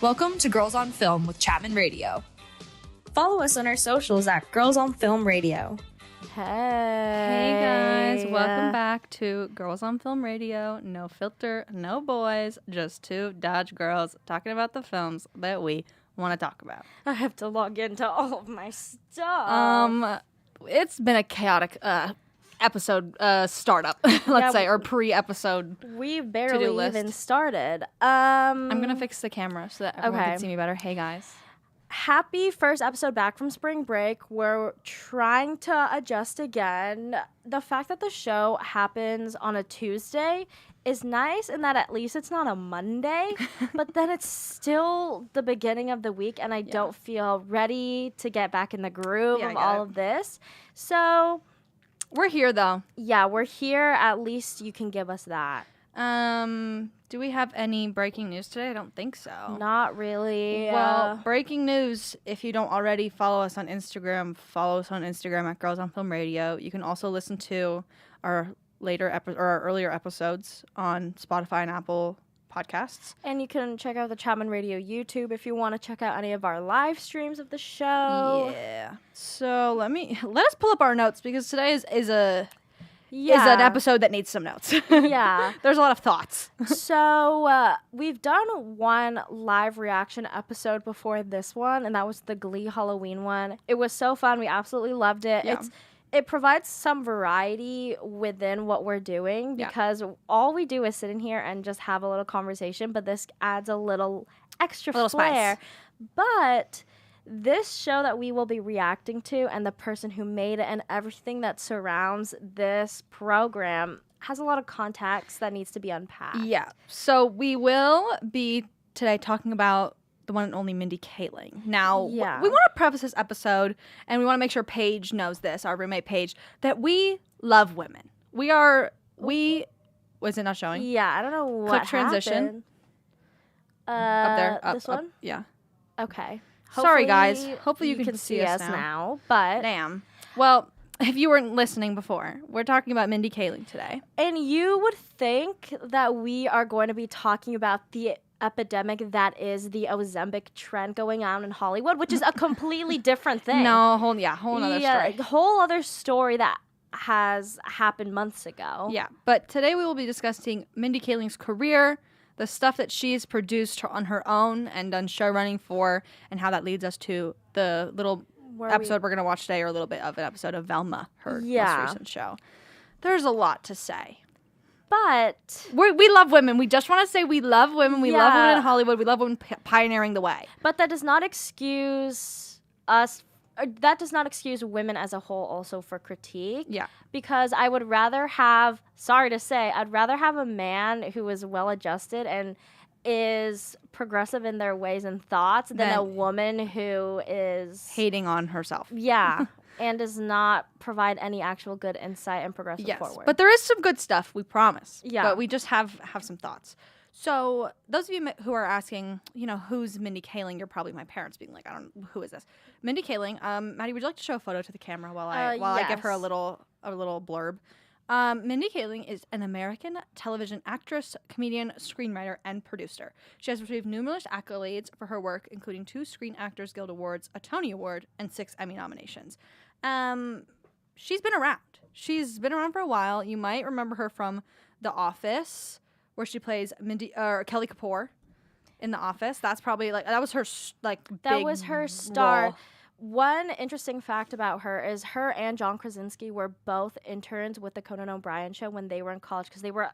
Welcome to Girls on Film with Chapman Radio. Follow us on our socials at Girls on Film Radio. Hey guys, welcome back to Girls on Film Radio. No filter, no boys, just two Dodge girls talking about the films that we want to talk about. I have to log into all of my stuff. It's been a chaotic episode startup, say, or pre-episode. We barely even started. I'm gonna fix the camera so that everyone can see me better. Hey guys. Happy first episode back from spring break. We're trying to adjust again. The fact that the show happens on a Tuesday is nice in that at least it's not a Monday, but then it's still the beginning of the week and I don't feel ready to get back in the groove of all of this. So we're here though. Yeah, we're here. At least you can give us that. Do we have any breaking news today? I don't think so. Not really. Well, breaking news, if you don't already follow us on Instagram, follow us on Instagram at Girls on Film Radio. You can also listen to our our earlier episodes on Spotify and Apple Podcasts. And you can check out the Chapman Radio YouTube if you want to check out any of our live streams of the show. Yeah. So let us pull up our notes because today is an episode that needs some notes. Yeah. There's a lot of thoughts. So we've done one live reaction episode before this one, and that was the Glee Halloween one. It was so fun. We absolutely loved it. Yeah. It provides some variety within what we're doing because all we do is sit in here and just have a little conversation, but this adds a little extra flair. Spice. But this show that we will be reacting to and the person who made it and everything that surrounds this program has a lot of context that needs to be unpacked. Yeah. So we will be today talking about the one and only Mindy Kaling. Now, we want to preface this episode, and we want to make sure Paige knows this, our roommate Paige, that we love women. Was it not showing? Yeah, I don't know what Quick transition. Happened. Up there. This one? Yeah. Okay. Sorry, guys. Hopefully you can see us now. But damn. Well, if you weren't listening before, we're talking about Mindy Kaling today. And you would think that we are going to be talking about the epidemic that is the Ozempic trend going on in Hollywood, which is a completely different thing. No, whole other story. A whole other story that has happened months ago. Yeah, but today we will be discussing Mindy Kaling's career, the stuff that she's produced on her own and done show running for, and how that leads us to the little episode we're going to watch today, or a little bit of an episode of Velma, her most recent show. There's a lot to say. But we love women. We just want to say we love women. We love women in Hollywood. We love women pioneering the way. But that does not excuse us. That does not excuse women as a whole also for critique. Yeah. Because I would rather have, I'd rather have a man who is well-adjusted and is progressive in their ways and thoughts than a woman who is hating on herself. Yeah. And does not provide any actual good insight and progressive forward. But there is some good stuff, we promise. Yeah. But we just have some thoughts. So those of you who are asking, who's Mindy Kaling, you're probably my parents being like, I don't know, who is this? Mindy Kaling, Maddie, would you like to show a photo to the camera while I give her a little blurb? Mindy Kaling is an American television actress, comedian, screenwriter, and producer. She has received numerous accolades for her work, including 2 Screen Actors Guild Awards, a Tony Award, and 6 Emmy nominations. She's been around. She's been around for a while. You might remember her from The Office, where she plays Kelly Kapoor in The Office. That's probably that was her star. Role. One interesting fact about her is her and John Krasinski were both interns with the Conan O'Brien show when they were in college because they were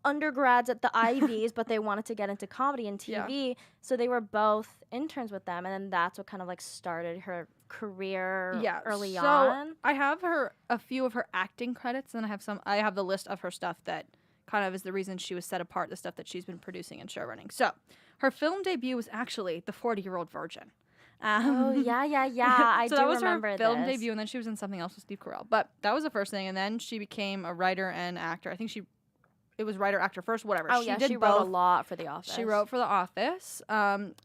undergrads at the Ivies, but they wanted to get into comedy and TV. Yeah. So they were both interns with them, and then that's what kind of started her career early on. I have a few of her acting credits, and I have the list of her stuff that kind of is the reason she was set apart, the stuff that she's been producing and show running. So her film debut was actually The 40-Year-Old Virgin. I do remember this. So that was her film debut, and then she was in something else with Steve Carell. But that was the first thing, and then she became a writer and actor. I think it was writer, actor first, whatever. She wrote a lot for The Office. She wrote for The Office.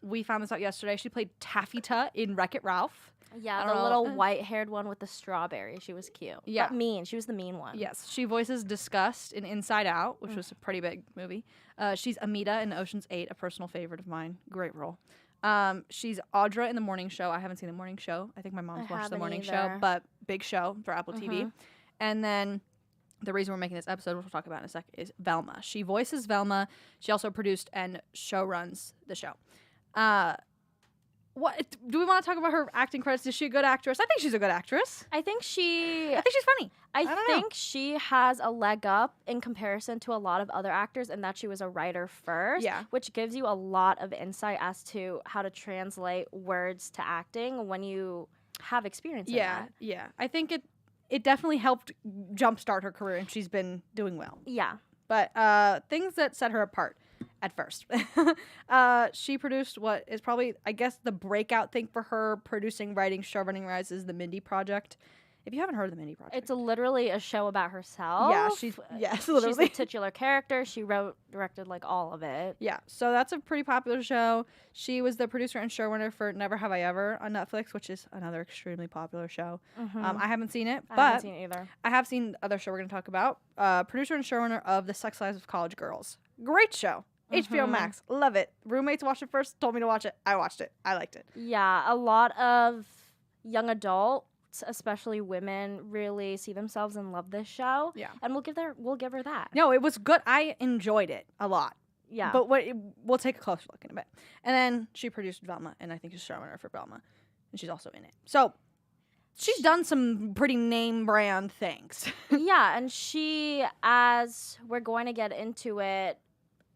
We found this out yesterday. She played Taffyta in Wreck-It Ralph. Yeah, the little white-haired one with the strawberry. She was cute. Yeah. But mean. She was the mean one. Yes. She voices Disgust in Inside Out, which was a pretty big movie. She's Amita in Ocean's 8, a personal favorite of mine. Great role. She's Audra in The Morning Show. I haven't seen The Morning Show. I think my mom's watched The Morning Show, but big show for Apple TV. And then the reason we're making this episode, which we'll talk about in a second, is Velma. She voices Velma. She also produced and show runs the show. What do we want to talk about her acting credits? Is she a good actress? I think she's a good actress. I think she's funny. I think she has a leg up in comparison to a lot of other actors in that she was a writer first, which gives you a lot of insight as to how to translate words to acting when you have experience in that. Yeah. I think it definitely helped jumpstart her career, and she's been doing well. Yeah. But things that set her apart at first. She produced what is probably, I guess, the breakout thing for her, producing, writing, showrunning Rises, the Mindy Project. If you haven't heard of the Mindy Project. It's literally a show about herself. Yeah, literally. She's the titular character. She wrote, directed, like, all of it. Yeah, so that's a pretty popular show. She was the producer and showrunner for Never Have I Ever on Netflix, which is another extremely popular show. I haven't seen it, but I haven't seen it either. I have seen the other show we're going to talk about. Producer and showrunner of The Sex Lives of College Girls. Great show. HBO Max. Love it. Roommates watched it first, told me to watch it. I watched it. I liked it. Yeah, a lot of young adults, especially women, really see themselves and love this show. Yeah. And we'll give her that. No, it was good. I enjoyed it a lot. Yeah. But we'll take a closer look in a bit. And then she produced Velma, and I think she's showrunner for Velma. And she's also in it. So she's done some pretty name brand things. Yeah, and she, as we're going to get into it,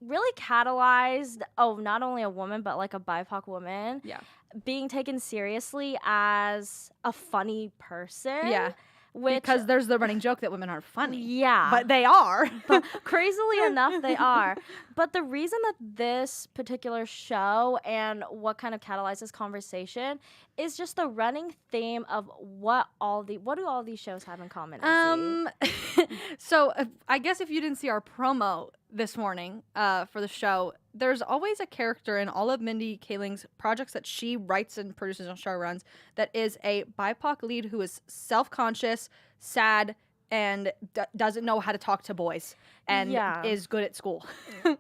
really catalyzed, not only a woman, but like a BIPOC woman. Yeah. Being taken seriously as a funny person. Yeah. Because there's the running joke that women aren't funny. Yeah. But they are. But crazily enough, they are. But the reason that this particular show and what kind of catalyzed this conversation is just the running theme of what do all these shows have in common? So I guess if you didn't see our promo this morning for the show, there's always a character in all of Mindy Kaling's projects that she writes and produces and show runs that is a BIPOC lead who is self-conscious, sad, and doesn't know how to talk to boys and is good at school.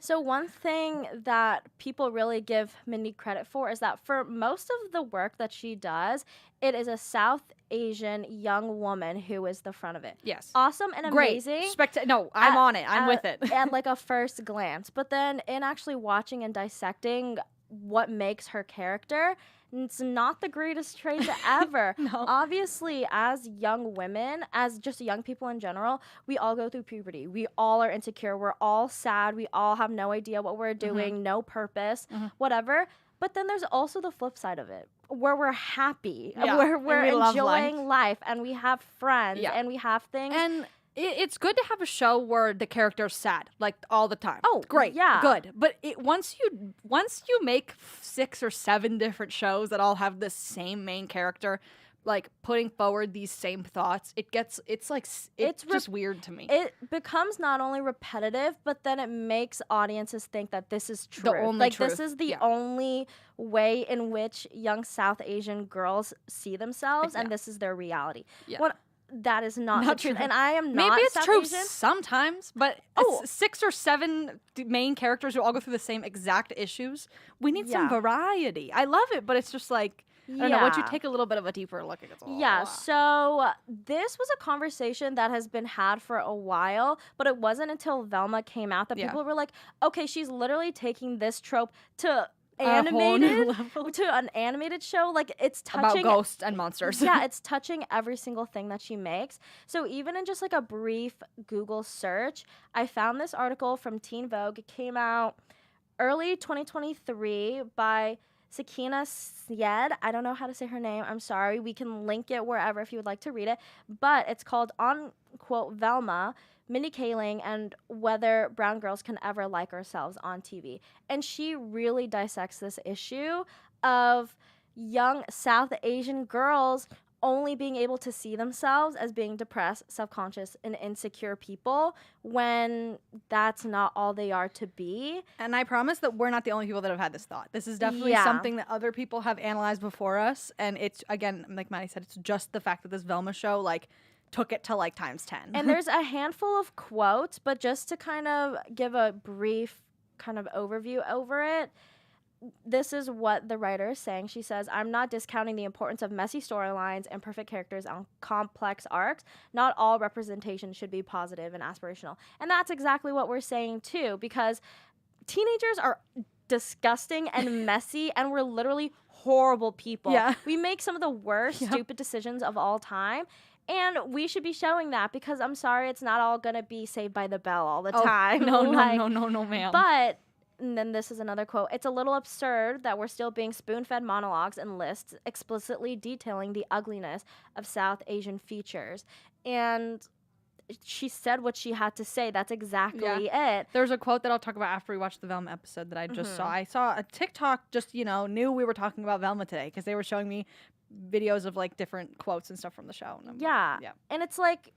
So one thing that people really give Mindy credit for is that for most of the work that she does, it is a South Asian young woman who is the front of it. Yes. Awesome and amazing. No, I'm on it. I'm with it. At like a first glance. But then in actually watching and dissecting what makes her character, it's not the greatest trait ever. No. Obviously, as young women, as just young people in general, we all go through puberty. We all are insecure. We're all sad. We all have no idea what we're doing, no purpose, whatever. But then there's also the flip side of it, where we're happy, where we're enjoying life, and we have friends, and we have things. And it's good to have a show where the character's sad, like, all the time. Oh, great, yeah, good. But once you make 6 or 7 different shows that all have the same main character, like putting forward these same thoughts, it's just weird to me. It becomes not only repetitive, but then it makes audiences think that this is true. The only truth. This is the only way in which young South Asian girls see themselves, and this is their reality. Yeah. That is not the truth. And I am not Maybe it's South true Asian. sometimes, but 6 or 7 main characters who all go through the same exact issues. We need some variety. I love it, but it's just like, I don't know, once you take a little bit of a deeper look, it gets a lot. So this was a conversation that has been had for a while, but it wasn't until Velma came out that people were like, okay, she's literally taking this trope to an animated show. Like, it's touching about ghosts and monsters. Yeah, it's touching every single thing that she makes. So even in just like a brief Google search, I found this article from Teen Vogue. It came out early 2023 by Sakina Syed. I don't know how to say her name. I'm sorry. We can link it wherever if you would like to read it. But it's called, on quote, Velma, Mindy Kaling, and whether brown girls can ever like ourselves on TV. And she really dissects this issue of young South Asian girls only being able to see themselves as being depressed, self-conscious, and insecure people when that's not all they are to be. And I promise that we're not the only people that have had this thought. This is definitely something that other people have analyzed before us. And it's, again, like Maddie said, it's just the fact that this Velma show, like, took it to, like, times 10. And there's a handful of quotes, but just to kind of give a brief kind of overview over it, this is what the writer is saying. She says, I'm not discounting the importance of messy storylines and perfect characters on complex arcs. Not all representation should be positive and aspirational. And that's exactly what we're saying too, because teenagers are disgusting and messy, and we're literally horrible people. Yeah. We make some of the worst stupid decisions of all time. And we should be showing that, because I'm sorry, it's not all going to be Saved by the Bell all the time. No, ma'am. But... And then this is another quote. It's a little absurd that we're still being spoon-fed monologues and lists explicitly detailing the ugliness of South Asian features. And she said what she had to say. That's exactly it. There's a quote that I'll talk about after we watch the Velma episode that I just saw. I saw a TikTok, just, knew we were talking about Velma today because they were showing me videos of, like, different quotes and stuff from the show. And And it's like,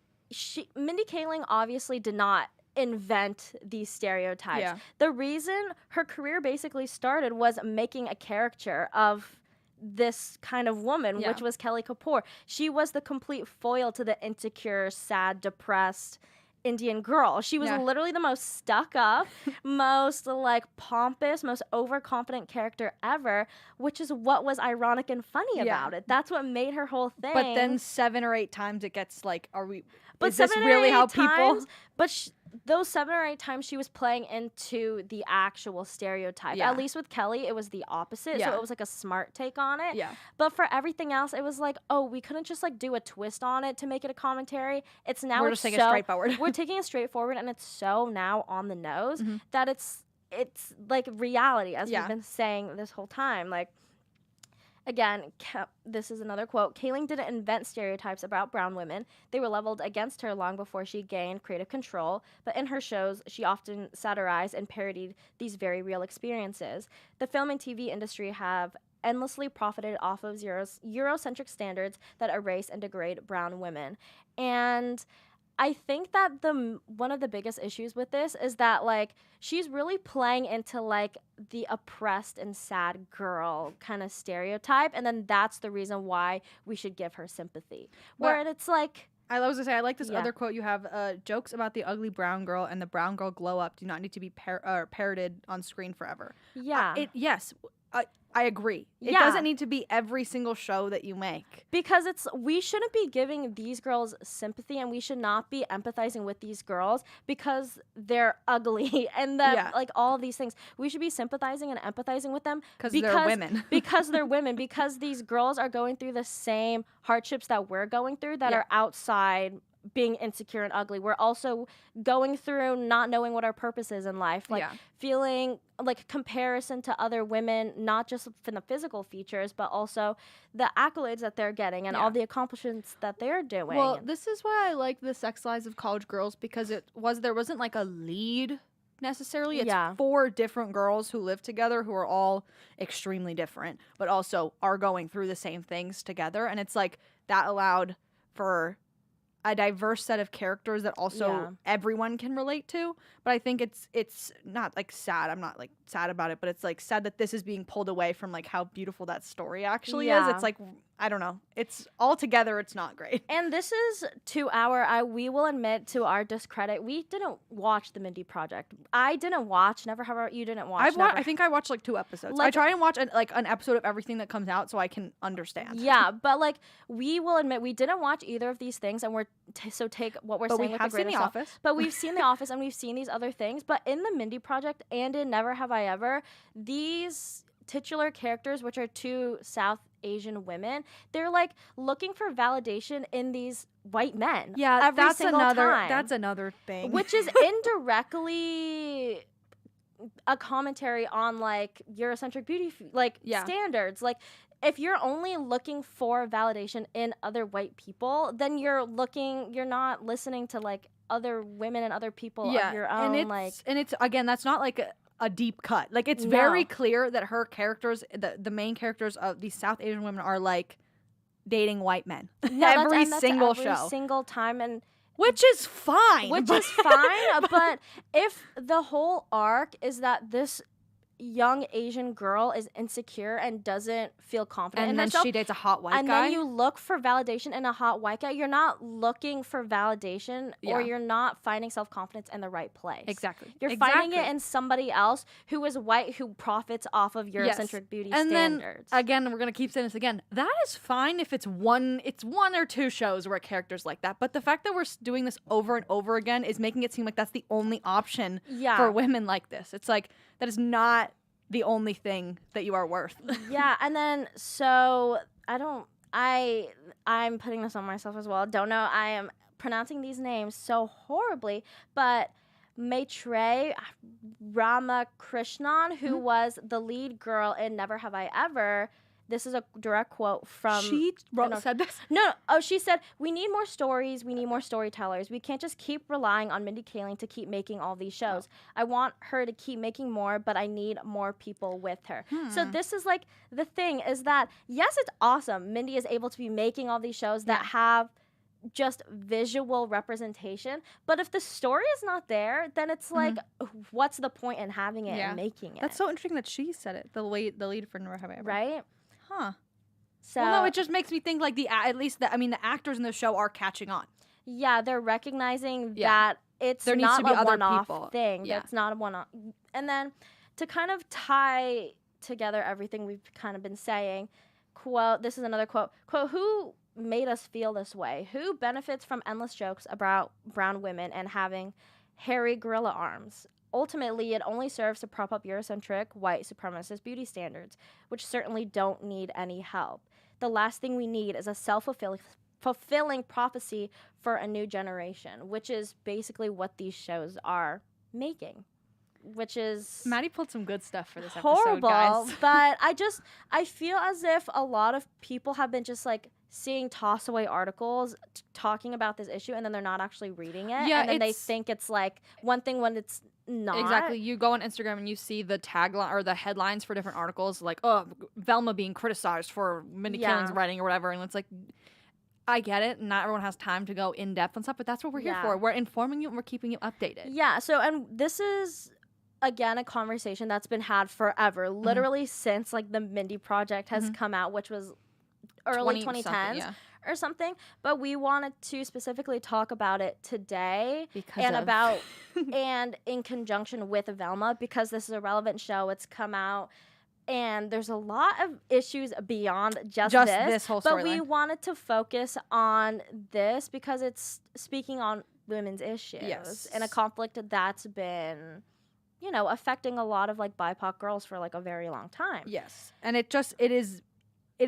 Mindy Kaling obviously did not invent these stereotypes. Yeah. The reason her career basically started was making a caricature of this kind of woman, which was Kelly Kapoor. She was the complete foil to the insecure, sad, depressed Indian girl. She was literally the most stuck up, most like pompous, most overconfident character ever, which is what was ironic and funny about it. That's what made her whole thing. But then 7 or 8 times it gets like, but is this really how people... But those 7 or 8 times she was playing into the actual stereotype. At least with Kelly, it was the opposite. So it was like a smart take on it. Yeah. But for everything else, it was like, oh, we couldn't just like do a twist on it to make it a commentary. It's now we're just taking it straightforward. We're taking it straightforward, and it's so now on the nose that it's like reality, as we've been saying this whole time. Like, again, this is another quote. Kaling didn't invent stereotypes about brown women. They were leveled against her long before she gained creative control. But in her shows, she often satirized and parodied these very real experiences. The film and TV industry have endlessly profited off of Eurocentric standards that erase and degrade brown women. And I think that one of the biggest issues with this is that, like, she's really playing into, like, the oppressed and sad girl kind of stereotype, and then that's the reason why we should give her sympathy. Where it's like... I was going to say, I like this other quote you have. Jokes about the ugly brown girl and the brown girl glow up do not need to be parroted on screen forever. Yeah. I agree. It doesn't need to be every single show that you make. Because we shouldn't be giving these girls sympathy, and we should not be empathizing with these girls because they're ugly and like all of these things. We should be sympathizing and empathizing with them because they're women. Because they're women. Because these girls are going through the same hardships that we're going through that are outside being insecure and ugly. We're also going through not knowing what our purpose is in life, like feeling like comparison to other women, not just from the physical features, but also the accolades that they're getting and all the accomplishments that they're doing. Well, this is why I like the sex lives of college girls, because there wasn't like a lead necessarily. It's 4 different girls who live together who are all extremely different, but also are going through the same things together. And it's like that allowed for a diverse set of characters that also everyone can relate to. But I think it's not like sad. I'm not like sad about it, but it's like sad that this is being pulled away from like how beautiful that story actually is. It's like, I don't know. It's all together. It's not great. And this is we will admit to our discredit, we didn't watch the Mindy Project. I didn't watch. Never have you didn't watch. I think I watched like 2 episodes. I try and watch an episode of everything that comes out so I can understand. Yeah, but like we will admit we didn't watch either of these things, and we're so take what we're saying with a grain of salt. But we have seen The Office. But we've seen The Office, and we've seen these other things. But in the Mindy Project and in Never Have I Ever, these titular characters, which are 2 South Asian women, they're like looking for validation in these white men. Yeah, that's another thing. Which is indirectly a commentary on like Eurocentric beauty standards. Like, if you're only looking for validation in other white people, then you're not listening to like other women and other people of your own. And it's again, that's not like a deep cut. Like, it's very clear that her characters, the main characters of these South Asian women, are like dating white men. No, every that's single every show. single time, and Which is fine. but if the whole arc is that this young Asian girl is insecure and doesn't feel confident in then herself, she dates a hot white and guy. then you look for validation in a hot white guy, you're not looking for validation or you're not finding self-confidence in the right place. Exactly. You're finding it in somebody else who is white who profits off of Eurocentric beauty standards. Then, again, we're going to keep saying this again. That is fine if it's one or two shows where a character's like that. But the fact that we're doing this over and over again is making it seem like that's the only option for women like this. It's like, that is not the only thing that you are worth. Yeah, and then so I'm putting this on myself as well. Don't know. I am pronouncing these names so horribly, but Maitrey Ramakrishnan, who was the lead in Never Have I Ever. This is a direct quote from... said this? No. Oh, she said, we need more stories. We need more storytellers. We can't just keep relying on Mindy Kaling to keep making all these shows. I want her to keep making more, but I need more people with her. So this is like, the thing is that, yes, it's awesome. Mindy is able to be making all these shows that have just visual representation. But if the story is not there, then it's like, what's the point in having it and making it? That's so interesting that she said it, the lead for Never Have I Ever. Right? Huh. So, well, no, it just makes me think like the actors in the show are catching on. Yeah, they're recognizing that it's there needs not to be a other one-off people. thing. Yeah. That's not a one-off. And then to kind of tie together everything we've kind of been saying, quote, this is another quote, who made us feel this way? Who benefits from endless jokes about brown women and having hairy gorilla arms? Ultimately, it only serves to prop up Eurocentric, white supremacist beauty standards, which certainly don't need any help. The last thing we need is a self-fulfilling prophecy for a new generation, which is basically what these shows are making, which is... Maddie pulled some good stuff for this horrible, episode, guys. But I feel as if a lot of people have been just like seeing toss away articles talking about this issue, and then they're not actually reading it. Yeah, and then they think it's like one thing when it's not. Exactly. You go on Instagram and you see the tagline or the headlines for different articles, like, oh, Velma being criticized for Mindy Kaling's writing or whatever. And it's like, I get it. Not everyone has time to go in depth on stuff, but that's what we're here for. We're informing you and we're keeping you updated. Yeah. So, and this is, again, a conversation that's been had forever, literally since like the Mindy Project has come out, which was early 2010s. Or something, but we wanted to specifically talk about it today and in conjunction with Velma, because this is a relevant show. It's come out and there's a lot of issues beyond just this whole storyline. But we wanted to focus on this because it's speaking on women's issues in a conflict that's been, affecting a lot of like BIPOC girls for like a very long time. Yes, and it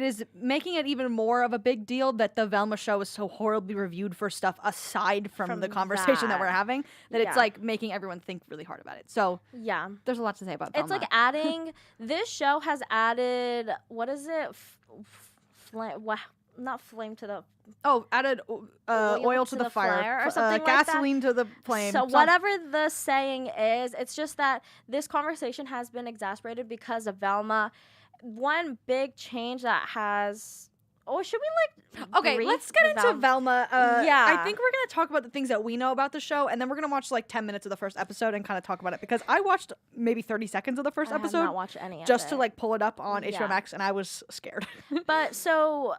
is making it even more of a big deal that the Velma show is so horribly reviewed for stuff aside from the conversation that we're having, that it's like making everyone think really hard about it. So there's a lot to say about Velma. It's like adding, this show has added, what is it? Not flame to the... added oil to the fire. Or something gasoline like that. to the flame. So whatever the saying is, it's just that this conversation has been exasperated because of Velma. One big change that has... Oh, should we Okay, let's get into Velma. Yeah. I think we're going to talk about the things that we know about the show, and then we're going to watch like 10 minutes of the first episode and kind of talk about it, because I watched maybe 30 seconds of the first episode. I have not watched any of just it. to like pull it up on HBO Max, and I was scared. But so...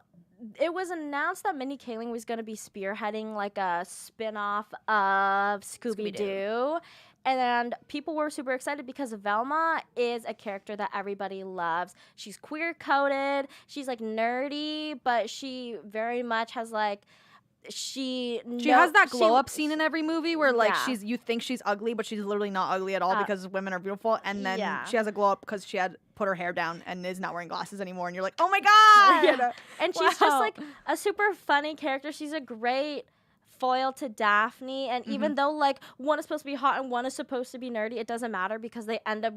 It was announced that Mindy Kaling was going to be spearheading like a spin-off of Scooby-Doo. And people were super excited because Velma is a character that everybody loves. She's queer-coded. She's like nerdy, but she very much has like... She has that glow-up scene in every movie where like you think she's ugly, but she's literally not ugly at all because women are beautiful. And then she has a glow-up because she had put her hair down and is not wearing glasses anymore. And you're like, oh my God! And she's just like a super funny character. She's a great foil to Daphne. And even though like one is supposed to be hot and one is supposed to be nerdy, it doesn't matter because they end up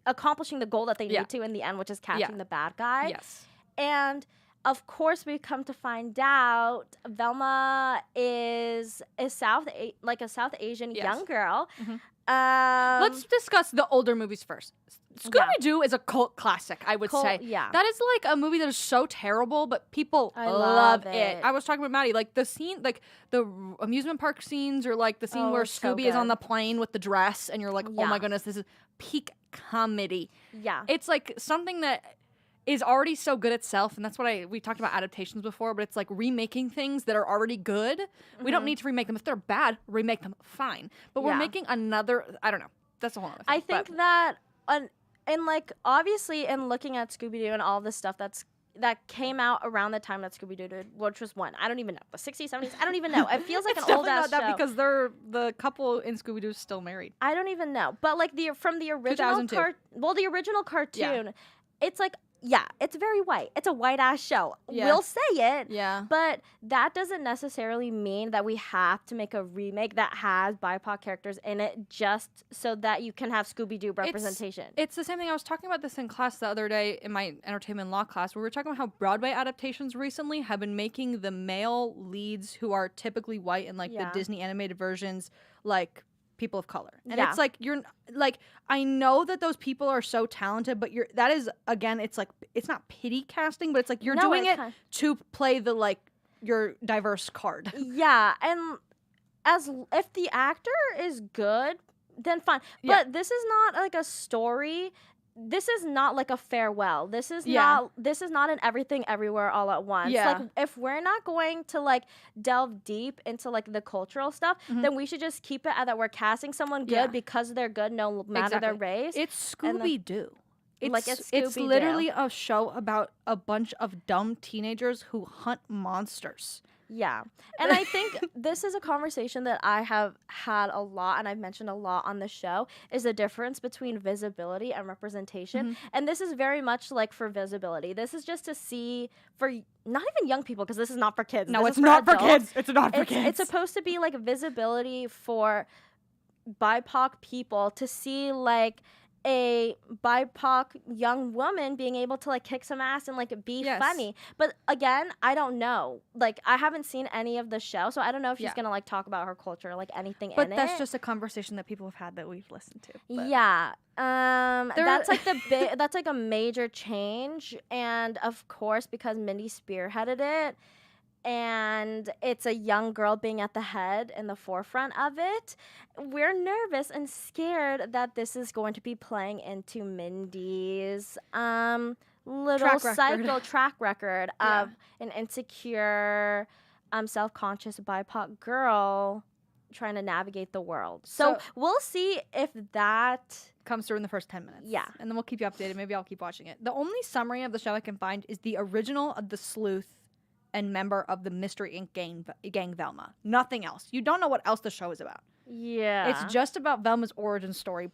accomplishing the goal that they need to in the end, which is catching the bad guy. Yes. And of course, we come to find out Velma is a South Asian young girl. Let's discuss the older movies first. Scooby-Doo is a cult classic, I would say. Yeah. That is like a movie that is so terrible, but people love it. I was talking with Maddie, like the scene, like the amusement park scenes, or like the scene where Scooby is on the plane with the dress, and you're like, oh my goodness, this is peak comedy. Yeah. It's like something that is already so good itself, and that's what we talked about adaptations before, but it's like remaking things that are already good. We don't need to remake them. If they're bad, remake them, fine. But we're making another, I don't know. That's a whole other thing. I think that, and like, obviously, in looking at Scooby-Doo and all the stuff that came out around the time that Scooby-Doo did, which was when? I don't even know. The 60s, 70s? I don't even know. It feels like an old-ass show. That because the couple in Scooby-Doo is still married. I don't even know. But like from the original the original cartoon, it's like, yeah, it's very white. It's a white-ass show. Yeah. We'll say it. Yeah. But that doesn't necessarily mean that we have to make a remake that has BIPOC characters in it just so that you can have Scooby-Doo representation. It's the same thing. I was talking about this in class the other day in my entertainment law class, where we were talking about how Broadway adaptations recently have been making the male leads who are typically white in like the Disney animated versions like people of color. And it's like, you're like, I know that those people are so talented, but that is, again, it's like, it's not pity casting, but it's like you're doing it to play the like your diverse card. Yeah, and if the actor is good, then fine. But this is not like a story. This is not like a farewell. This is not an everything everywhere all at once. Yeah. Like, if we're not going to like delve deep into like the cultural stuff, then we should just keep it at that we're casting someone good because they're good no matter their race. It's Scooby-Doo. It's literally a show about a bunch of dumb teenagers who hunt monsters. Yeah. And I think this is a conversation that I have had a lot, and I've mentioned a lot on the show, is the difference between visibility and representation. And this is very much like for visibility. This is just to see for not even young people, because this is not for kids. No, it's not for kids. It's not for kids. It's supposed to be like visibility for BIPOC people to see like a BIPOC young woman being able to like kick some ass and like be funny. But again, I don't know. Like, I haven't seen any of the show, so I don't know if she's gonna like talk about her culture or like anything in it. But that's just a conversation that people have had that we've listened to. But. Yeah. That's like that's like a major change, and of course because Mindy spearheaded it, and it's a young girl being at the head in the forefront of it, we're nervous and scared that this is going to be playing into Mindy's little track record of an insecure, self-conscious BIPOC girl trying to navigate the world. So we'll see if that comes through in the first 10 minutes. Yeah. And then we'll keep you updated. Maybe I'll keep watching it. The only summary of the show I can find is the original of the sleuth and member of the Mystery Inc. gang Velma. Nothing else. You don't know what else the show is about. Yeah. It's just about Velma's origin story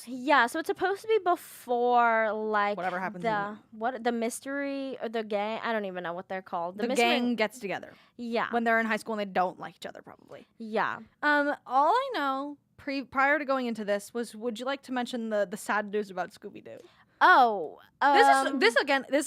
Yeah, so it's supposed to be before like whatever happens the mystery or the gang, I don't even know what they're called. The gang gets together. Yeah. When they're in high school and they don't like each other probably. Yeah. All I know prior to going into this was, would you like to mention the sad news about Scooby-Doo? Oh, this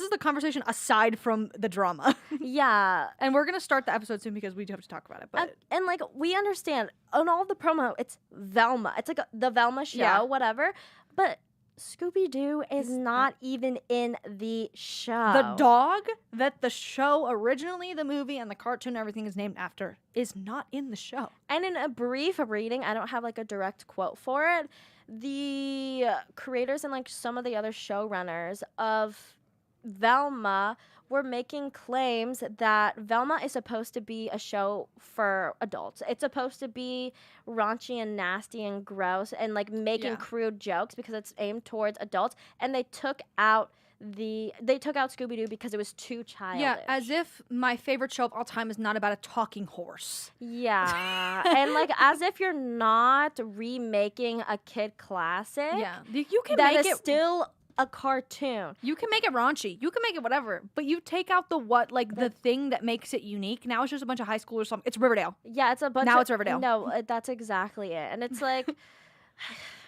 is the conversation aside from the drama. Yeah, and we're gonna start the episode soon because we do have to talk about it. But and like we understand on all the promo, it's Velma. It's like the Velma show, whatever. But Scooby-Doo is not even in the show. The dog that the show originally, the movie and the cartoon, everything is named after, is not in the show. And in a brief reading, I don't have like a direct quote for it, the creators and like some of the other showrunners of Velma were making claims that Velma is supposed to be a show for adults. It's supposed to be raunchy and nasty and gross and like making crude jokes because it's aimed towards adults. And they took out Scooby-Doo because it was too childish. Yeah, as if my favorite show of all time is not about a talking horse. Yeah. And like as if you're not remaking a kid classic. Yeah. You can that make is still a cartoon. You can make it raunchy. You can make it whatever. But you take out the thing that makes it unique. Now it's just a bunch of high schoolers or something. It's Riverdale. Yeah, it's a bunch Now it's Riverdale. No, that's exactly it. And it's like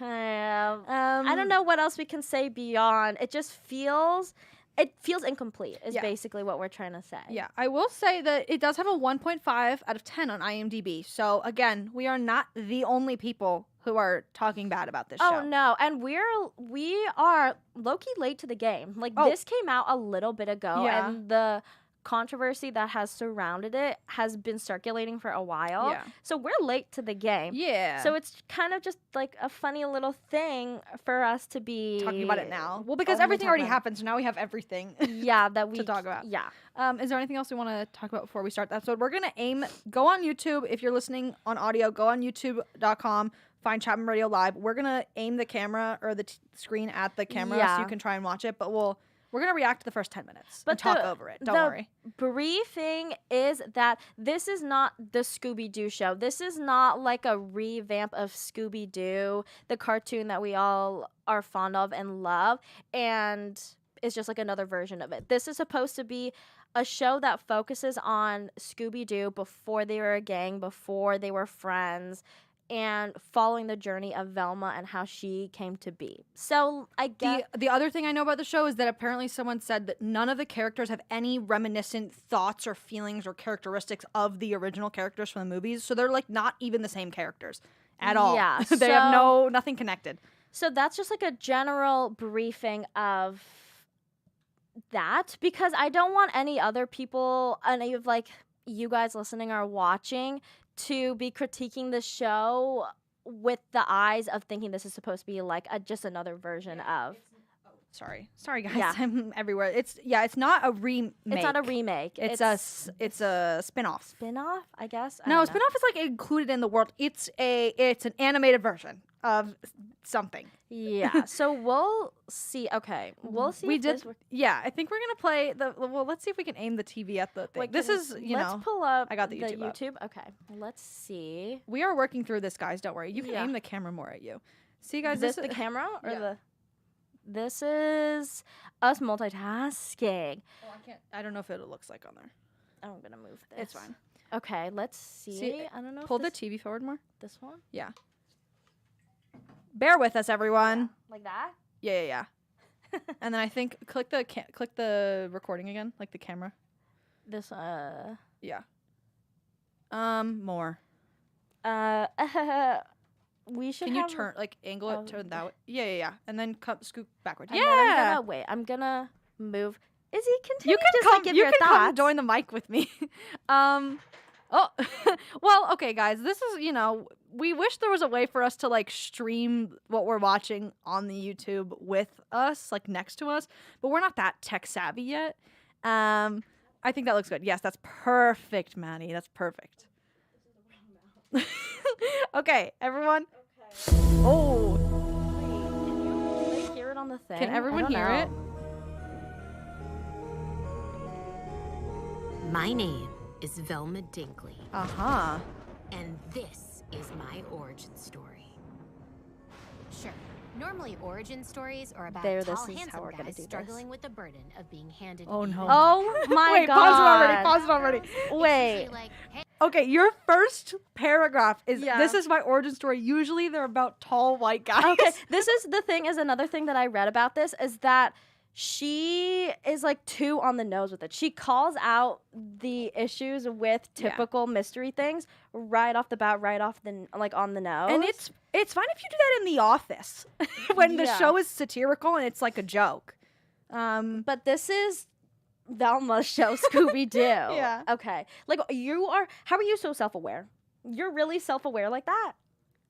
I don't know what else we can say beyond. It just feels it feels incomplete is basically what we're trying to say. Yeah, I will say that it does have a 1.5 out of 10 on IMDb. So again, we are not the only people who are talking bad about this show. Oh no, and we are low-key late to the game. Like this came out a little bit ago, and the controversy that has surrounded it has been circulating for a while. Yeah. So we're late to the game. Yeah. So it's kind of just like a funny little thing for us to be talking about it now. Well, because everything already happened, so now we have everything. That we to talk about. Yeah. Is there anything else we want to talk about before we start the episode? We're gonna go on YouTube. If you're listening on audio, go on YouTube.com. Find Chapman Radio Live. We're gonna aim the camera or the screen at the camera so you can try and watch it. But we're going to react to the first 10 minutes and talk over it. Don't worry. The briefing is that this is not the Scooby-Doo show. This is not like a revamp of Scooby-Doo, the cartoon that we all are fond of and love, and it's just like another version of it. This is supposed to be a show that focuses on Scooby-Doo before they were a gang, before they were friends, and following the journey of Velma and how she came to be. So I get the other thing I know about the show is that apparently someone said that none of the characters have any reminiscent thoughts or feelings or characteristics of the original characters from the movies. So they're like not even the same characters at all. Yeah, they have nothing connected. So that's just like a general briefing of that, because I don't want any other people, any of like you guys listening or watching, to be critiquing the show with the eyes of thinking this is supposed to be like just another version of. Sorry guys, I'm everywhere. It's not a remake. It's not a remake. It's a spin-off. Spin-off, I guess. No, spin-off is like included in the world. It's an animated version of something. Yeah. So we'll see. Okay, we'll see. I think we're gonna play the. Well, let's see if we can aim the TV at the thing. This is let's pull up. I got the YouTube. Okay, let's see. We are working through this, guys. Don't worry. You can aim the camera more at you. See, guys. Is this the camera or the? This is us multitasking. Oh, I don't know if it looks like on there. I'm gonna move this. It's fine. Okay, let's see. I don't know. Pull the TV forward more. This one? Yeah. Bear with us, everyone. Yeah. Like that? Yeah. And then I think click the recording again, like the camera. This Yeah. More. We should. Can you turn angle it turn that way? Yeah. And then scoop backward. I'm gonna move. Izzy, continue. You can come. You can come join the mic with me. Well, okay, guys. This is we wish there was a way for us to stream what we're watching on the YouTube with us, next to us, but we're not that tech savvy yet. I think that looks good. Yes, that's perfect, Maddie. That's perfect. Okay, everyone. Okay. Oh. Wait, can they hear it on the thing? Can everyone hear it? My name is Velma Dinkley. Uh-huh. And this is my origin story. Sure, normally origin stories are about tall, handsome guys struggling with the burden of being handed. Oh no! Oh my Wait, God! Pause it already. Wait. Okay, your first paragraph is this is my origin story. Usually they're about tall white guys. Okay, this is the thing. Is another thing that I read about this is that she is too on the nose with it. She calls out the issues with typical mystery things right off the bat, right off the on the nose. And it's fine if you do that in The Office when the show is satirical and it's like a joke. But this is Velma's show, Scooby-Doo. Yeah. Okay. How are you so self-aware? You're really self-aware like that?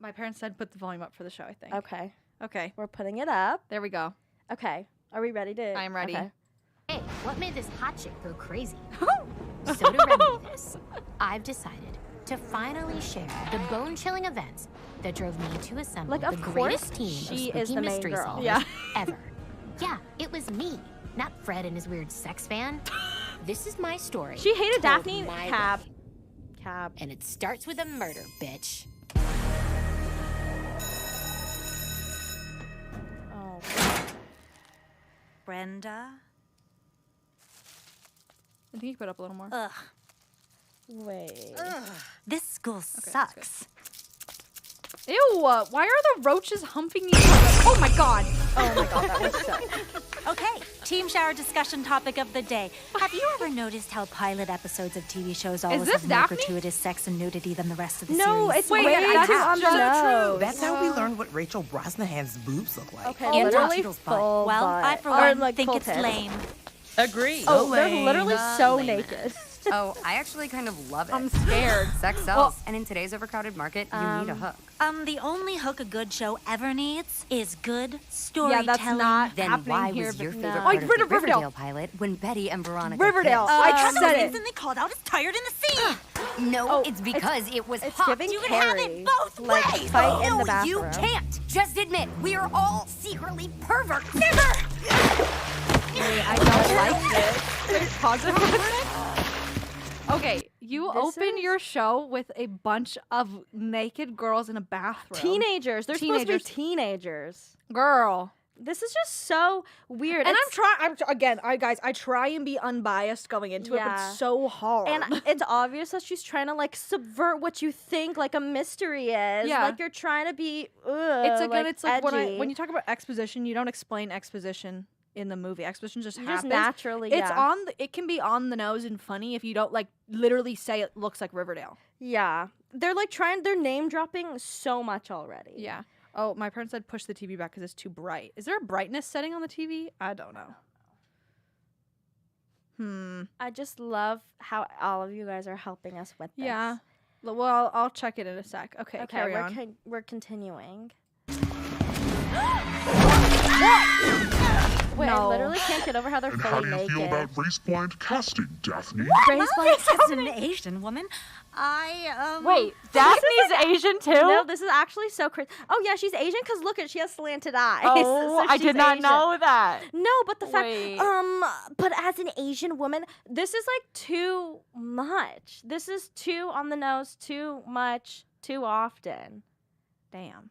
My parents said put the volume up for the show, I think. Okay. We're putting it up. There we go. Okay. Are we ready to? I'm ready. Okay. Hey, what made this hot chick go crazy? So to remedy this, I've decided to finally share the bone-chilling events that drove me to assemble the greatest team of spooky mystery solvers ever. Yeah, it was me, not Fred and his weird sex fan. This is my story. She hated Daphne. Cab. And it starts with a murder, bitch. Oh. Brenda? I think you put up a little more. Ugh. Wait. Ugh. This school sucks. Ew, why are the roaches humping each other? Oh my god, that was so... Okay, team shower discussion topic of the day. Have you ever noticed how pilot episodes of TV shows always have more gratuitous sex and nudity than the rest of the series? No, it's way that's too on the nose. That's how we learned what Rachel Brosnahan's boobs look like. Okay, And literally Toxico's full Well, butt. I for Or, one like, think full it's tits. lame. Agree. Oh, they're literally so lamest. naked. Oh, I actually kind of love it. I'm scared. Sex sells, and in today's overcrowded market, you need a hook. The only hook a good show ever needs is good storytelling. Yeah, that's not Then happening why here. was your but favorite no. part Oh, of the Riverdale. Riverdale pilot when Betty and Veronica Riverdale. kissed? I Trust said was it. instantly called out as tired in the scene. No, it's because it was It's hot. giving You can have Carrie. it both Like, ways. fight in No, the bathroom. you can't. Just admit we are all secretly perverts. Never. I don't like this. Wait, pause it for a minute. Okay, you open your show with a bunch of naked girls in a bathroom. Teenagers. They're supposed to be teenagers. Girl. This is just so weird. And It's- I try and be unbiased going into it, but Yeah. it's so hard. And it's obvious that she's trying to like subvert what you think like a mystery is. Yeah. Like you're trying to be it's again, like, it's like edgy. when you talk about exposition, you don't explain exposition in the movie. Exposition just You happens. just naturally It's yeah. it can be on the nose and funny if you don't like literally say it looks like Riverdale. Yeah. They're like they're name dropping so much already. Yeah. Oh, my parents said push the TV back because it's too bright. Is there a brightness setting on the TV? I don't know. I just love how all of you guys are helping us with this. Yeah. Well, I'll check it in a sec. Okay, carry we're on. we're continuing. Wait, I no. literally can't get over how they're And how fully do you naked. feel about race-blind casting, Daphne? As an Asian woman, Wait, Daphne's Asian too? No, this is actually so crazy. Oh yeah, she's Asian because look at she has slanted eyes. Oh, So I she's did not Asian. know that. No, but the Wait. fact, but as an Asian woman, this is like too much. This is too on the nose, too much, too often. Damn.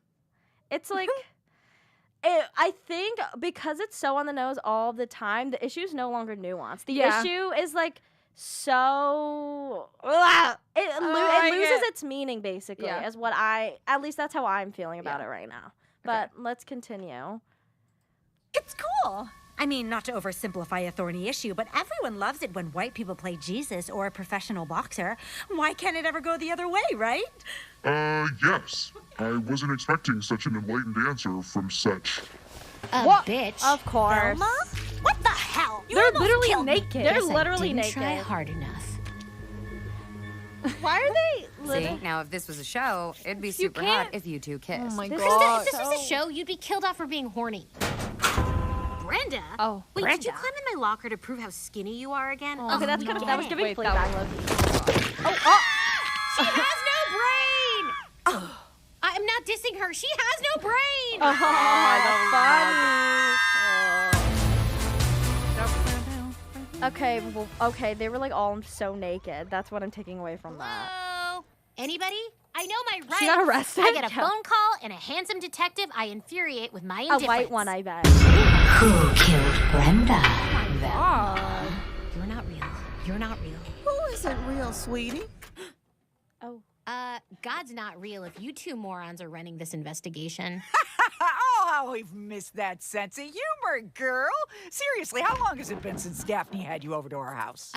It's like, I think because it's so on the nose all the time, the issue is no longer nuanced. The Yeah. issue is like so, it like loses it. its meaning basically. Yeah. Is what at least that's how I'm feeling about it right now. But let's continue. it's cool. I mean, not to oversimplify a thorny issue, but everyone loves it when white people play Jesus or a professional boxer. Why can't it ever go the other way, right? Yes. I wasn't expecting such an enlightened answer from such. Bitch. Of course. Velma? What the hell? You They're almost literally killed me. naked. They're Guess I literally didn't naked. try hard enough. Why are they See, literally? now if this was a show, it'd be super hot if you two kissed. Oh my This god. If this was a show, you'd be killed off for being horny. Brenda? Oh, Wait, Brenda. did you climb in my locker to prove how skinny you are again? Okay, that's kind of that was giving Wait, Fleabag that look. She has no brain! I'm not dissing her. She has no brain! Okay, well, okay, they were like all so naked. That's what I'm taking away from that. Hello? Anybody? I know my rights. She got arrested? I get a Yeah. phone call and a handsome detective I infuriate with my A indifference. white one, I bet. Who killed Brenda? You're not real. You're not real. Who isn't real, sweetie? Oh. God's not real if you two morons are running this investigation. Oh, how we've missed that sense of humor, girl. Seriously, how long has it been since Daphne had you over to our house?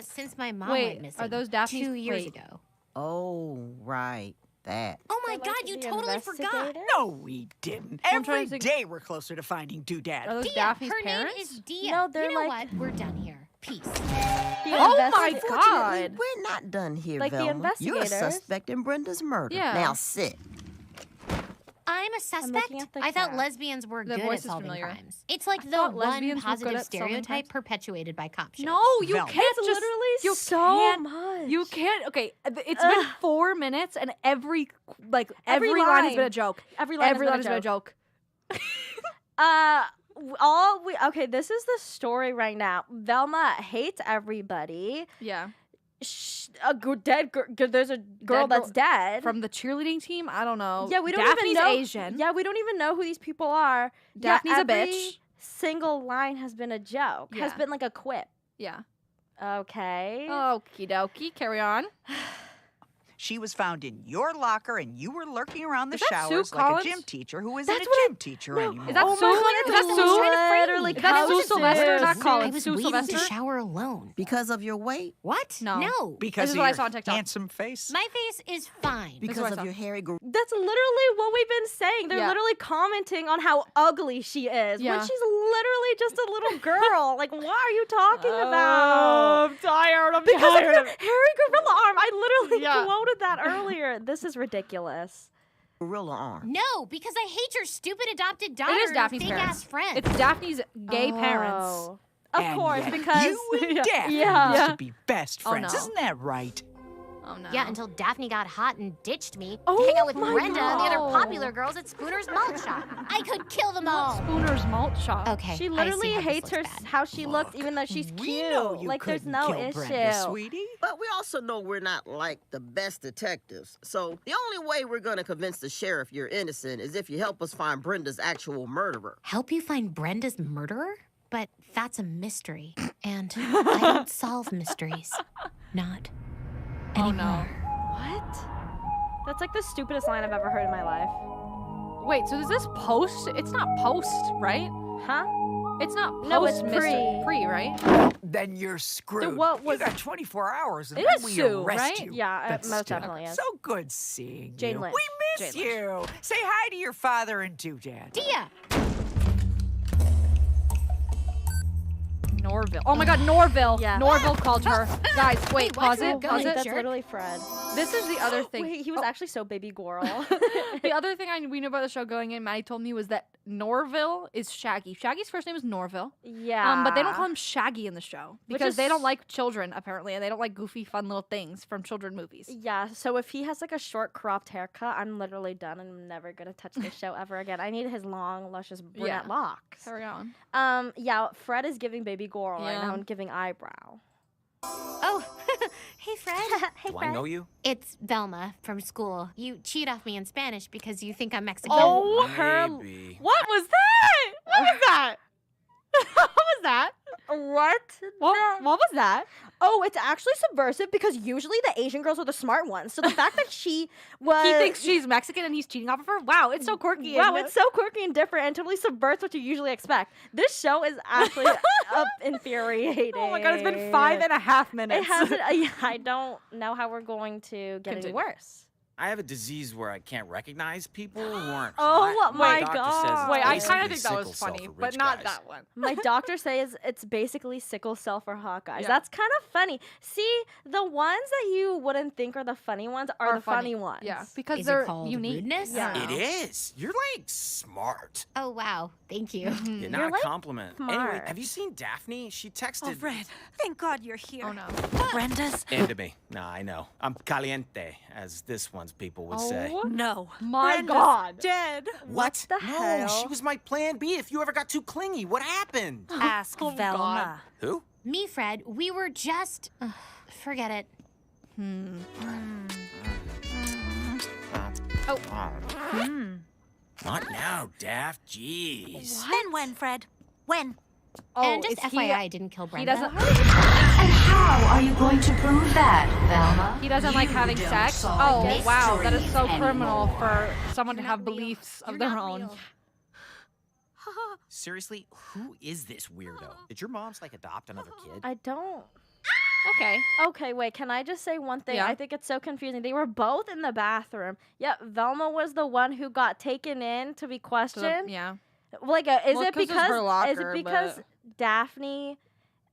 Since my mom Wait, went missing. are those Daphne's- 2 years wait. ago. Oh, right. That. Oh my So, God, like, you the totally forgot. investigator? No, we didn't. I'm trying Every to day we're closer to finding Doodad. Are those Dia, Daphne's her parents? name is Dia. No, they're you know like- what? We're done here. Peace. Oh my Unfortunately, god. we're not done here, Like the Velma. You're a investigators. suspect in Brenda's murder. Yeah. Now sit. I'm a suspect. looking at the I thought cat. lesbians were The good voice at is solving familiar. crimes. It's like the thought one lesbians were good positive at solving stereotype crimes. perpetuated by cop shows. No, you Velma. can't It's just literally you so can't, much. You can't. Okay, it's been 4 minutes and every Every line has been a line. joke. Every line has been a joke. Okay, this is the story right now. Velma hates everybody. Yeah. There's a girl Dead that's dead. From the cheerleading team, I don't know. Yeah, we don't Daphne's even know. Asian. Yeah, we don't even know who these people are. Daphne's yeah, a every bitch. Single line has been a joke. Has Yeah. been like a quip. Yeah. Okay. Okie dokie. Carry on. She was found in your locker, and you were lurking around the Is that Sue showers like Collins? a gym teacher who isn't That's a what gym teacher anymore. Is that Oh Sue? my God, Is that it's Sue? literally Is that Sue Collins. Sylvester? Not I Collins. was Sue waiting to Sylvester? shower alone. Because of your weight? What? No. Because This is of what I your saw on TikTok. handsome face? My face is fine. Because of your hairy That's literally what we've been saying. They're Yeah. literally commenting on how ugly she is Yeah. when she's literally just a little girl. Like, what are you talking about? I'm tired. I'm Because of tired. your hairy gorilla arm. I literally Yeah. quoted that earlier. This is ridiculous. gorilla arm. No, because I hate your stupid adopted daughter It is and Daphne's her parents. fake-ass friend. It's Daphne's gay parents. Oh. Of And course, yet because you and Yeah. Daphne Yeah. used Yeah. to be best Oh, friends. no. Isn't that right? Oh no. Yeah, until Daphne got hot and ditched me Oh to hang out with my Brenda and the other God. popular girls at Spooner's Malt Shop. I could kill them all. Spooner's Malt Shop. Okay, she I literally see how this hates her looks bad. how she looks, even though she's We cute. know you Like, there's couldn't no kill issue. Brenda, sweetie. But we also know we're not like the best detectives. So the only way we're going to convince the sheriff you're innocent is if you help us find Brenda's actual murderer. Help you find Brenda's murderer? But that's a mystery. And I don't solve mysteries. Not Oh anymore. no. What? That's like the stupidest line I've ever heard in my life. Wait, so is this post? It's not post, right? Huh? It's not post. No, it's mystery. pre. Right? Then you're screwed. what was- You got 24 hours and It then is we Sue, arrest right? you. Yeah, That's most Sue. definitely is. So good seeing Jane you. Lynch. We miss Jane you. Say hi to your father and Dad. Dia! Norville. Oh my God, Norville. Yeah. Norville called her. Guys, wait, watch pause her it. go, Pause you it. That's jerk. literally Fred. This is the other thing. Wait, he was actually so baby Goral. The other thing we knew about the show going in, Maddie told me, was that Norville is Shaggy. Shaggy's first name is Norville. Yeah. But they don't call him Shaggy in the show Which because they is- don't like children apparently, and they don't like goofy, fun little things from children movies. Yeah, so if he has like a short cropped haircut, I'm literally done and I'm never gonna touch this show ever again. I need his long, luscious brunette Yeah. locks. Carry on. Yeah, Fred is giving baby Goral right Yeah. now and giving eyebrow. Oh, hey, Fred. Hey, Do I know you? It's Velma from school. You cheat off me in Spanish because you think I'm Mexican. Oh, her. Maybe. What was that? What was that? What was that? What? What was that? Oh, it's actually subversive because usually the Asian girls are the smart ones. So the fact that she was He thinks she's Mexican and he's cheating off of her? Wow, it's so quirky. Wow, it's so quirky and different and totally subverts what you usually expect. This show is actually infuriating. Oh my God, it's been 5.5 minutes. It hasn't. Yeah, I don't know how we're going to get any Continue. worse. I have a disease where I can't recognize people who aren't Oh hot. my doctor God. says it's Wait, I basically kind of think that was sickle cell funny, for but rich not guys. that one. My doctor says it's basically sickle cell for hot guys. Yeah. That's kind of funny. See, the ones that you wouldn't think are the funny ones are the funny ones. Yeah, because Is they're it called unique. rudeness? Yeah. It is. You're like smart. Oh, wow. Thank you. You're not You're, a like, compliment. Anyway, smart. have you seen Daphne? She texted. Oh, Fred, thank God you're here. Oh no. Brenda's? Into me. Nah, I know. I'm caliente, as this one's people would say. Oh No. my Brenda's God. dead. What? the no, hell? she was my plan B if you ever got too clingy. What happened? Ask Oh, Velma. God. Who? Me, Fred, we were just. Forget it. Not now, Daft. Jeez. Then when, Fred? When? Oh, and just is FYI, he, I didn't kill Brenda. he doesn't. How are you going to prove that, Velma? He doesn't like You having don't sex. solve Oh wow, that is so mysteries criminal anymore. for someone to You're have not real. beliefs of You're their not own. real. Seriously, who is this weirdo? Did your mom's like adopt another kid? I don't. Okay. Okay, wait, can I just say one thing? Yeah. I think it's so confusing. They were both in the bathroom. Yep, Velma was the one who got taken in to be questioned. Yeah. Like, is Well, it 'cause it's because her locker, is it because but- Daphne,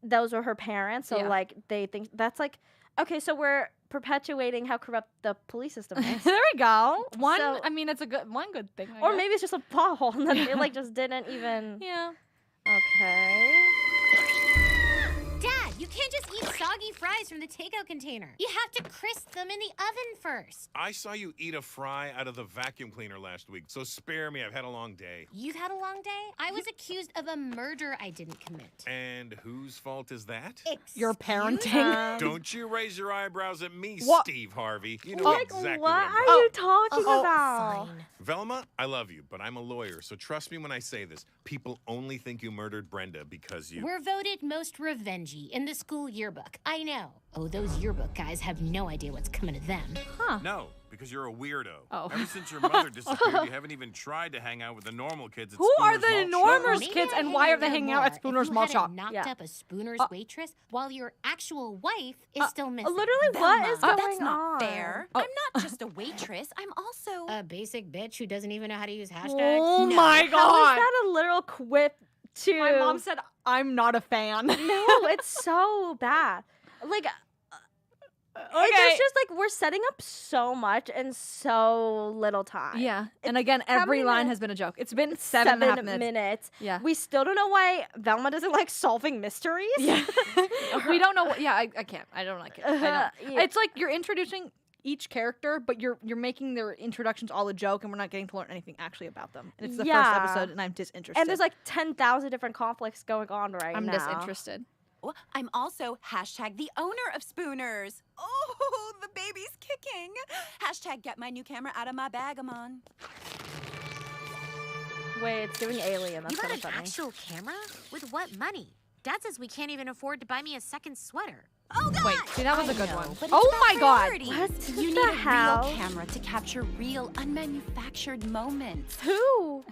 those were her parents? So Yeah. like they think that's like okay. So we're perpetuating how corrupt the police system is, There we go. One. So- I mean, it's a good good thing. I or guess. maybe it's just a plot hole and then they like just didn't even. Yeah. Okay. Dad, you can't just eat soggy fries from the takeout container. You have to crisp them in the oven first. I saw you eat a fry out of the vacuum cleaner last week, so spare me. I've had a long day. You've had a long day? I was accused of a murder I didn't commit. And whose fault is that? Your parenting. Don't you raise your eyebrows at me, What? Steve Harvey. You know Like exactly what what I'm are talking you talking Oh, about? fine. Velma, I love you, but I'm a lawyer, so trust me when I say this. People only think you murdered Brenda because you... We're voted most revengey in the school yearbook. I know. Oh, those yearbook guys have no idea what's coming to them. Huh. No, because you're a weirdo. Oh. Ever since your mother disappeared, you haven't even tried to hang out with the normal kids at Who are Spooner's the Malt Shop. Normers kids, and why are they hanging out at Spooner's Malt Shop? Knocked up a Spooner's waitress while your actual wife is still missing. Literally, what is going That's on? not fair. I'm not just a waitress. I'm also A basic bitch who doesn't even know how to use hashtags. Oh No, my god. How is that a literal quip to... My mom said, I'm not a fan. No, it's so bad. Like, Okay. there's just like, we're setting up so much in so little time. Yeah, and again, how every many line minutes? has been a joke. It's been 7.5 minutes. Yeah. We still don't know why Velma doesn't like solving mysteries. Yeah. We don't know what, yeah, I can't. I don't like it. I don't. Yeah. It's like you're introducing each character, but you're making their introductions all a joke, and we're not getting to learn anything actually about them. And it's the first episode, and I'm disinterested. And there's like 10,000 different conflicts going on right now. I'm disinterested. I'm also hashtag the owner of Spooners. Oh, the baby's kicking. Hashtag get my new camera out of my bag, Amon. Wait, it's doing Alien. That's You got kinda an funny. actual camera? With what money? Dad says we can't even afford to buy me a second sweater. Oh, God! Wait, see, that was a good know, one. but it's Oh about my god! priorities. What You need the a hell? real camera to capture real, unmanufactured moments. Who?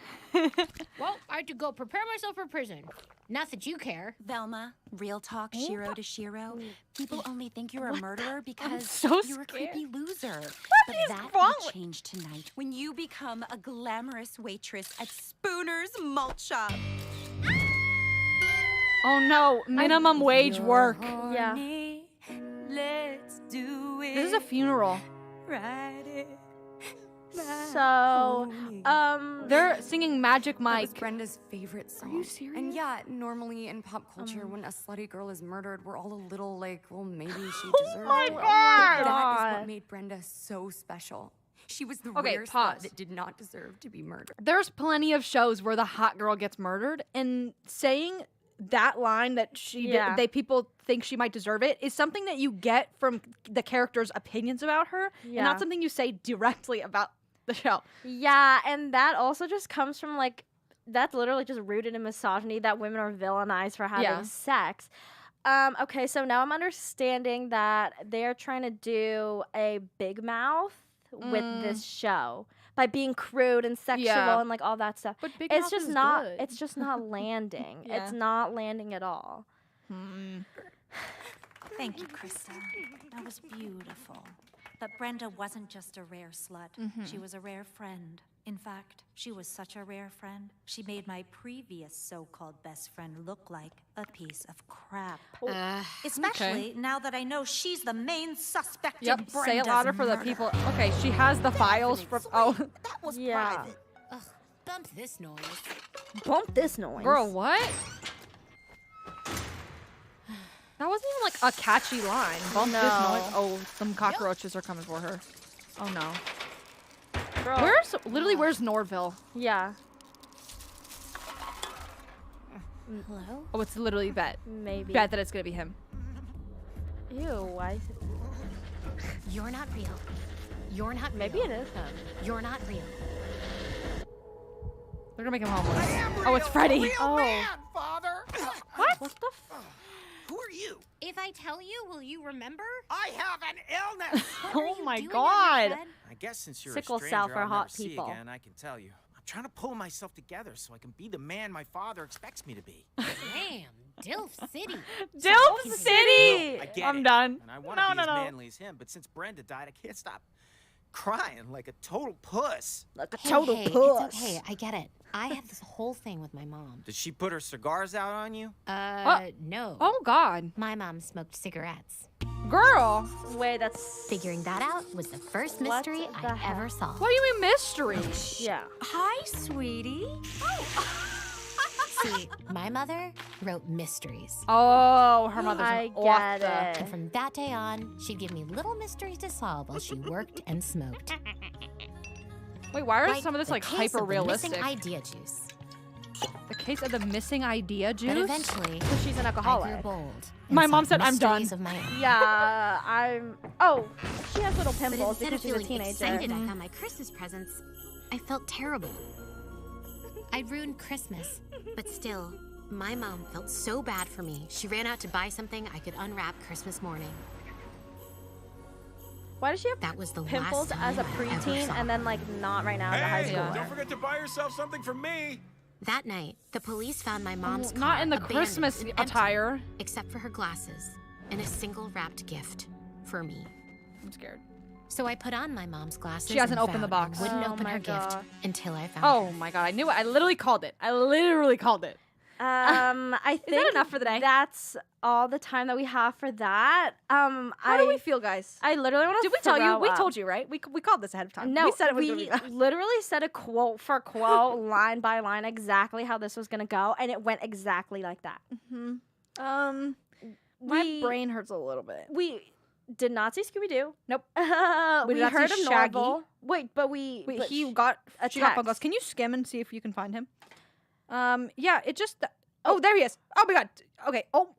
Well, I had to go prepare myself for prison. Not that you care. Velma, real talk, Shiro to Shiro. People only think you're a murderer because so you're a scared. creepy loser. But is that wrong will change tonight when you become a glamorous waitress at Spooner's Malt Shop. Oh no, minimum wage work. Yeah. Let's do it. This is a funeral. Ride it. So, They're singing Magic That Mike. was Brenda's favorite song. Are you serious? And yeah, normally in pop culture, when a slutty girl is murdered, we're all a little like, well, maybe she deserves my it. God. But that is God. what made Brenda so special. She was the Okay, rare slut pause. that did not deserve to be murdered. There's plenty of shows where the hot girl gets murdered, and saying that line that they people think she might deserve it is something that you get from the character's opinions about her, and Yeah. not something you say directly about the show. Yeah, and that also just comes from like, that's literally just rooted in misogyny that women are villainized for having Yeah. sex. Okay, so now I'm understanding that they're trying to do a big mouth with this show by being crude and sexual Yeah. and like all that stuff. But Big It's Mouth just is not. good. It's just not landing. Yeah. It's not landing at all. Thank you, Krista. That was beautiful. But Brenda wasn't just a rare slut. She was a rare friend. In fact, she was such a rare friend, she made my previous so-called best friend look like a piece of crap. Especially now that I know she's the main suspect in Yep, Brenda's say it louder for the murder. people. Okay, she has the files from. Oh, That was Yeah. private. Ugh, bump this noise. Bump this noise. girl, what? That wasn't even like a catchy line. Bump this No. noise. Oh, some cockroaches are coming for her. Oh no. Girl. Where's Norville? Yeah. Hello? Oh, it's literally Bet. Maybe. Bet that it's gonna be him. Ew. Why? You're not real. You're not real. Maybe it is him. You're not real. They're gonna make him homeless. Oh, it's Freddy. Oh. Father! What? What the? Who are you? If I tell you, will you remember? I have an illness! Oh my god. I guess since you're Sickle a stranger cell for I'll hot never see people. again, I can tell you. I'm trying to pull myself together so I can be the man my father expects me to be. Damn, Dilf City. Dilf No, City. I get I'm it. done. And I want to be as manly as him, but since Brenda died, I can't stop crying like a total puss. Like a Hey, total hey, puss. it's okay. I get it. I have this whole thing with my mom. Did she put her cigars out on you? No. Oh god. My mom smoked cigarettes. Girl. Wait, that's. Figuring that out was the first What mystery the I heck? ever solved. What do you mean mystery? Yeah. Hi, sweetie. See, my mother wrote mysteries. Oh, her mother's I an get author. it. And from that day on, she'd give me little mysteries to solve while she worked and smoked. Wait, why are Like some of this the like case of the hyper realistic? missing idea juice. The case of the missing idea juice? But eventually, So she's an I alcoholic. grew bold. My and mom sought said, "I'm done." mysteries of my own. Yeah, I'm. Oh, she has little But pimples instead because of she's a feeling teenager. excited I found my Christmas presents, I felt terrible. I'd ruined Christmas, but still, my mom felt so bad for me. She ran out to buy something I could unwrap Christmas morning. Why does she have That was the pimples last as a time I ever preteen saw and then like not right now as a high Hey, schooler? don't forget to buy yourself something from me. That night, the police found my mom's car Not in the abandoned Christmas and empty, attire. except for her glasses and a single wrapped gift for me. I'm scared. So I put on my mom's glasses. She hasn't and opened the vowed box. I wouldn't Oh open my her gift God. until I found Oh her. my god, I knew it. I literally called it. I think that enough for the day? That's all the time that we have for that. How do we feel, guys? I literally want to. Did we tell you? We told you, right? We called this ahead of time. No, we said it was gonna be literally said a quote for quote, line by line, exactly how this was gonna go, and it went exactly like that. My brain hurts a little bit. We did not see Scooby Doo. Nope. We did not heard see of Shaggy. Norval. Wait, but He got a text. text. Can you skim and see if you can find him? Yeah, it just. Oh, there he is. Oh my god. Okay. Oh.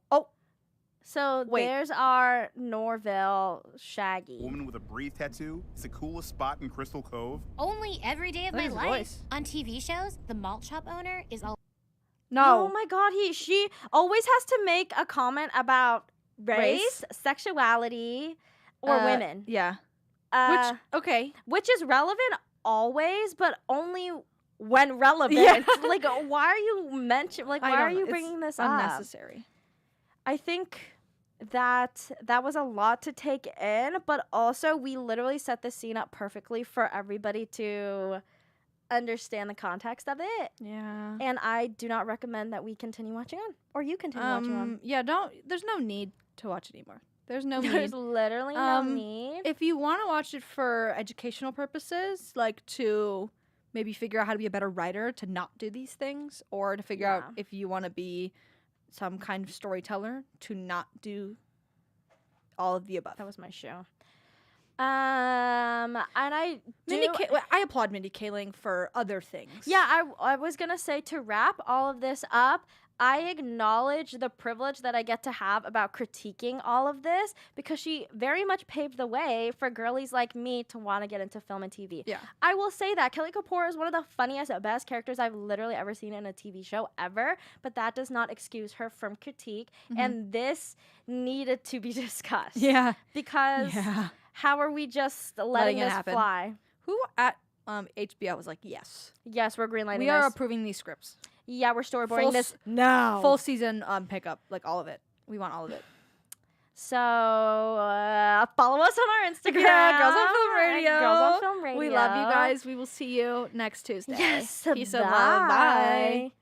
So Wait. there's our Norville Shaggy. Woman with a breathe tattoo. It's the coolest spot in Crystal Cove. Only every day of Look my at his life. voice. On TV shows, the malt shop owner is all. No. Oh my god, she always has to make a comment about race, sexuality, or women. Yeah. Okay. Which is relevant always, but only when relevant. Yeah. Like, why are you why are you bringing this up? Unnecessary. I think that was a lot to take in, but also we literally set the scene up perfectly for everybody to understand the context of it. Yeah. And I do not recommend that we continue watching on, or you continue watching on. Yeah, there's no need to watch anymore. There's no need. There's literally no need. If you want to watch it for educational purposes, like to maybe figure out how to be a better writer, to not do these things, or to figure out if you want to be some kind of storyteller, to not do all of the above. That was my show. And I applaud Mindy Kaling for other things. Yeah, I was gonna say, to wrap all of this up, I acknowledge the privilege that I get to have about critiquing all of this, because she very much paved the way for girlies like me to want to get into film and TV. Yeah. I will say that Kelly Kapoor is one of the funniest, best characters I've literally ever seen in a TV show ever, but that does not excuse her from critique, and this needed to be discussed. Yeah. Because how are we just letting it this happen. fly? Who at HBO was like, yes, we're greenlighting we are this. approving these scripts. Yeah, we're storyboarding this s- now. Full season pickup, like all of it. We want all of it. So follow us on our Instagram. Yeah, Girls on Film Radio. Girls on Film Radio. We love you guys. We will see you next Tuesday. Yes. Peace and love. Bye.